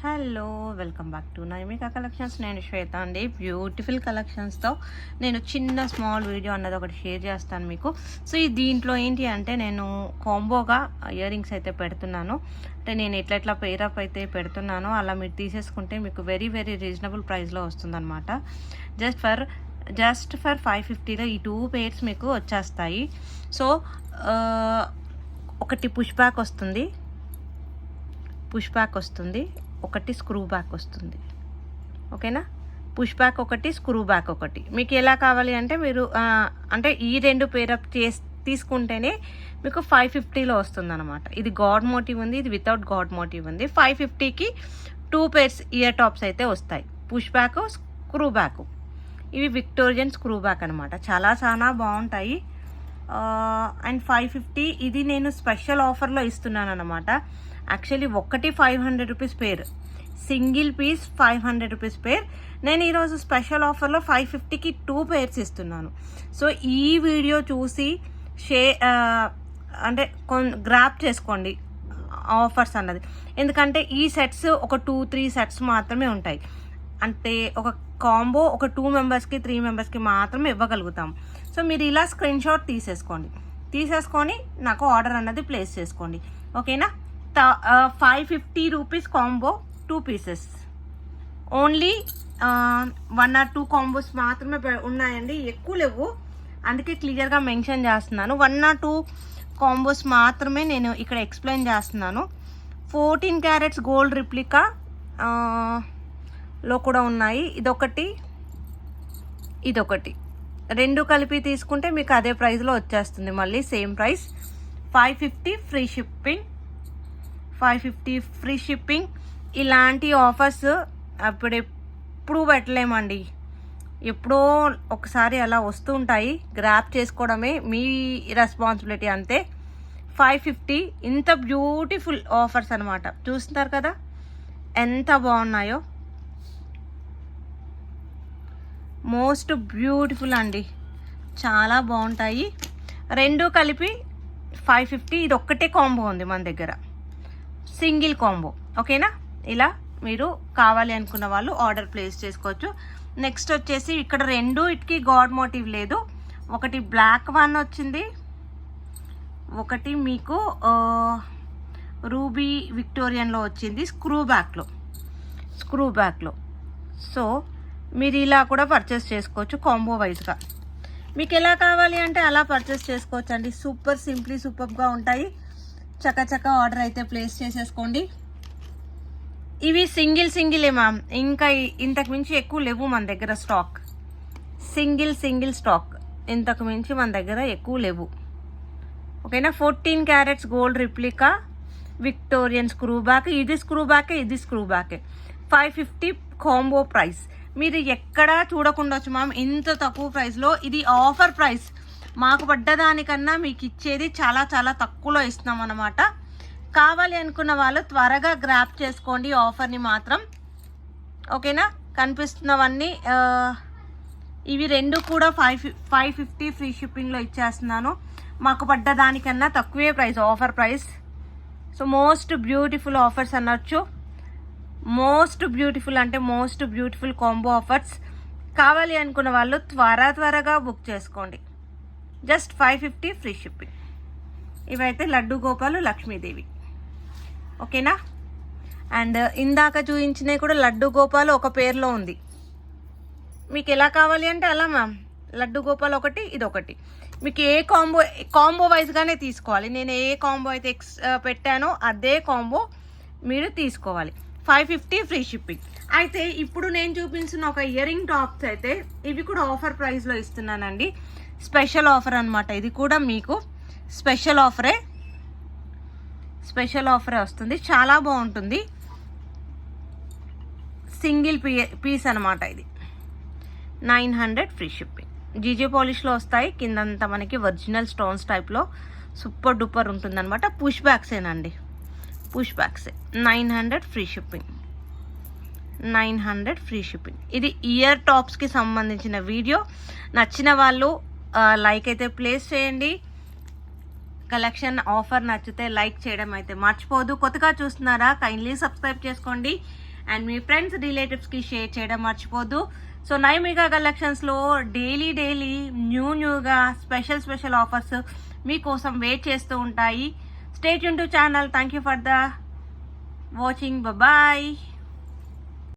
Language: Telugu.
Hello, welcome back to Naimika collections. నేను శ్వేత అండి. బ్యూటిఫుల్ కలెక్షన్స్తో నేను చిన్న స్మాల్ వీడియో అన్నది ఒకటి షేర్ చేస్తాను మీకు. సో ఈ దీంట్లో ఏంటి అంటే నేను కాంబోగా ఇయర్ రింగ్స్ అయితే పెడుతున్నాను. అంటే నేను ఎట్లా పేరప్ అయితే పెడుతున్నానో అలా మీరు తీసేసుకుంటే మీకు వెరీ వెరీ రీజనబుల్ ప్రైస్లో వస్తుందన్నమాట. జస్ట్ ఫర్ 550లో ఈ 2 పేర్స్ మీకు వచ్చేస్తాయి. సో ఒకటి పుష్ బ్యాక్ వస్తుంది, ఒకటి స్క్రూ బ్యాక్ వస్తుంది. ఓకేనా, పుష్ బ్యాక్ ఒకటి, స్క్రూ బ్యాక్ ఒకటి. మీకు ఎలా కావాలి అంటే మీరు అంటే ఈ 2 పేరప్ తీసుకుంటేనే మీకు 550లో వస్తుంది అనమాట. ఇది గాడ్ మోటివ్ ఉంది, ఇది వితౌట్ గాడ్ మోటివ్ ఉంది. 550కి 2 పేర్స్ ఇయర్ టాప్స్ అయితే వస్తాయి, పుష్ బ్యాక్, స్క్రూ బ్యాక్. ఇవి విక్టోరియన్ స్క్రూ బ్యాక్ అనమాట. చాలా బాగుంటాయి. అండ్ 550 ఇది నేను స్పెషల్ ఆఫర్లో ఇస్తున్నాను అనమాట. యాక్చువల్లీ ఒకటి 500 rupees pair, single piece 500 rupees pair. నేను ఈరోజు స్పెషల్ ఆఫర్లో 550కి 2 పేర్స్ ఇస్తున్నాను. సో ఈ వీడియో చూసి అంటే గ్రాప్ చేసుకోండి ఆఫర్స్ అన్నది. ఎందుకంటే ఈ సెట్స్ ఒక 2-3 సెట్స్ మాత్రమే ఉంటాయి. అంటే ఒక కాంబో ఒక 2 మెంబర్స్కి 3 మెంబర్స్కి మాత్రమే ఇవ్వగలుగుతాం. సో మీరు ఇలా స్క్రీన్ షాట్ తీసేసుకొని నాకు ఆర్డర్ అన్నది ప్లేస్ చేసుకోండి. ఓకేనా, 550 rupees combo 2 pieces. Only 1 or 2 combos మాత్రమే ఉన్నాయండి, ఎక్కువ లేవు. అందుకే క్లియర్గా మెన్షన్ చేస్తున్నాను. 1 or 2 కాంబోస్ మాత్రమే నేను ఇక్కడ ఎక్స్ప్లెయిన్ చేస్తున్నాను. 14 క్యారెట్స్ గోల్డ్ రిప్లికా లో కూడా ఉన్నాయి. ఇదొకటి 2 కలిపి తీసుకుంటే మీకు అదే ప్రైస్లో వచ్చేస్తుంది. మళ్ళీ సేమ్ ప్రైస్ 550 ఫ్రీ షిప్పింగ్. ఇలాంటి ఆఫర్స్ అప్పుడెప్పుడు పెట్టలేమండి, ఎప్పుడో ఒకసారి అలా వస్తూ ఉంటాయి. గ్రాప్ చేసుకోవడమే మీ రెస్పాన్సిబిలిటీ అంతే. 550 ఇంత బ్యూటిఫుల్ ఆఫర్స్ అనమాట. చూస్తున్నారు కదా ఎంత బాగున్నాయో. మోస్ట్ బ్యూటిఫుల్ అండి, చాలా బాగుంటాయి. 2 కలిపి 550. ఇది ఒక్కటే కాంబో ఉంది మన దగ్గర, సింగిల్ కాంబో. ఓకేనా, ఇలా మీరు కావాలి అనుకున్న వాళ్ళు ఆర్డర్ ప్లేస్ చేసుకోవచ్చు. నెక్స్ట్ వచ్చేసి ఇక్కడ 2 గాడ్ మోటివ్ లేదు. ఒకటి బ్లాక్ వన్ వచ్చింది, ఒకటి మీకు రూబీ విక్టోరియన్లో వచ్చింది స్క్రూ బ్యాక్లో. సో మీరు ఇలా కూడా పర్చేస్ చేసుకోవచ్చు కాంబో వైజ్గా. మీకు ఎలా కావాలి అంటే అలా పర్చేస్ చేసుకోవచ్చు అండి. సూపర్గా ఉంటాయి. చకచక ఆర్డర్ అయితే ప్లేస్ చేసేసుకోండి. ఇవి సింగిల్ మ్యామ్, ఇంకా ఇంతకు మించి ఎక్కువ లేవు మన దగ్గర స్టాక్. సింగిల్ స్టాక్, ఇంతకు మించి మన దగ్గర ఎక్కువ లేవు. ఓకేనా, 14 carats gold replica Victorian screw back. ఇది స్క్రూ బ్యాకే 550 కాంబో ప్రైస్. మీరు ఎక్కడా చూడకుండొచ్చు మ్యామ్ ఇంత తక్కువ ప్రైస్లో. ఇది ఆఫర్ ప్రైస్, మాకు పడ్డదానికన్నా మీకు ఇచ్చేది చాలా తక్కువలో ఇస్తున్నాం అన్నమాట. కావాలి అనుకున్న వాళ్ళు త్వరగా గ్రాప్ చేసుకోండి ఆఫర్ని మాత్రం. ఓకేనా, కనిపిస్తున్నవన్నీ ఇవి 2 కూడా 550 ఫ్రీ షిప్పింగ్లో ఇచ్చేస్తున్నాను. మాకు పడ్డదానికన్నా తక్కువే price, offer price. So most beautiful offers అనొచ్చు. Most beautiful combo offers. కావాలి అనుకున్న వాళ్ళు త్వరగా బుక్ చేసుకోండి. Just 550 free shipping. ఇవైతే లడ్డు గోపాలు, లక్ష్మీదేవి. ఓకేనా, అండ్ ఇందాక చూపించినవి కూడా లడ్డు గోపాలు ఒక పేర్లో ఉంది. మీకు ఎలా కావాలి అంటే అలా మ్యామ్. లడ్డు గోపాల్ ఒకటి, ఇదొకటి. మీకు ఏ కాంబో వైజ్గానే తీసుకోవాలి. నేను ఏ కాంబో అయితే పెట్టానో అదే కాంబో మీరు తీసుకోవాలి. 550 ఫ్రీ షిప్పింగ్. అయితే ఇప్పుడు నేను చూపించిన ఒక ఇయర్ రింగ్ టాప్స్ అయితే ఇవి కూడా ఆఫర్ ప్రైస్లో ఇస్తున్నానండి. స్పెషల్ ఆఫర్ అనమాట. ఇది కూడా మీకు స్పెషల్ ఆఫరే వస్తుంది. చాలా బాగుంటుంది. సింగిల్ పీస్ అనమాట. ఇది 900 ఫ్రీ షిప్పింగ్. జీజే పాలిష్లో వస్తాయి. కిందంతా మనకి ఒరిజినల్ స్టోన్స్ టైప్లో సూపర్ డూపర్ ఉంటుంది అనమాట. పుష్ బ్యాక్సే 900 ఫ్రీ షిప్పింగ్. ఇది ఇయర్ టాప్స్కి సంబంధించిన వీడియో. నచ్చిన వాళ్ళు లైక్ అయితే ప్లేస్ చేయండి. కలెక్షన్ ఆఫర్ నచ్చితే లైక్ చేయడం అయితే మర్చిపోదు. కొత్తగా చూస్తున్నారా, కైండ్లీ సబ్స్క్రైబ్ చేసుకోండి. అండ్ మీ ఫ్రెండ్స్ రిలేటివ్స్కి షేర్ చేయడం మర్చిపోద్దు. సో నైమిగా కలెక్షన్స్లో డైలీ న్యూగా స్పెషల్ ఆఫర్స్ మీకోసం వెయిట్ చేస్తూ ఉంటాయి. Stay tune to channel. Thank you for the watching. Bye.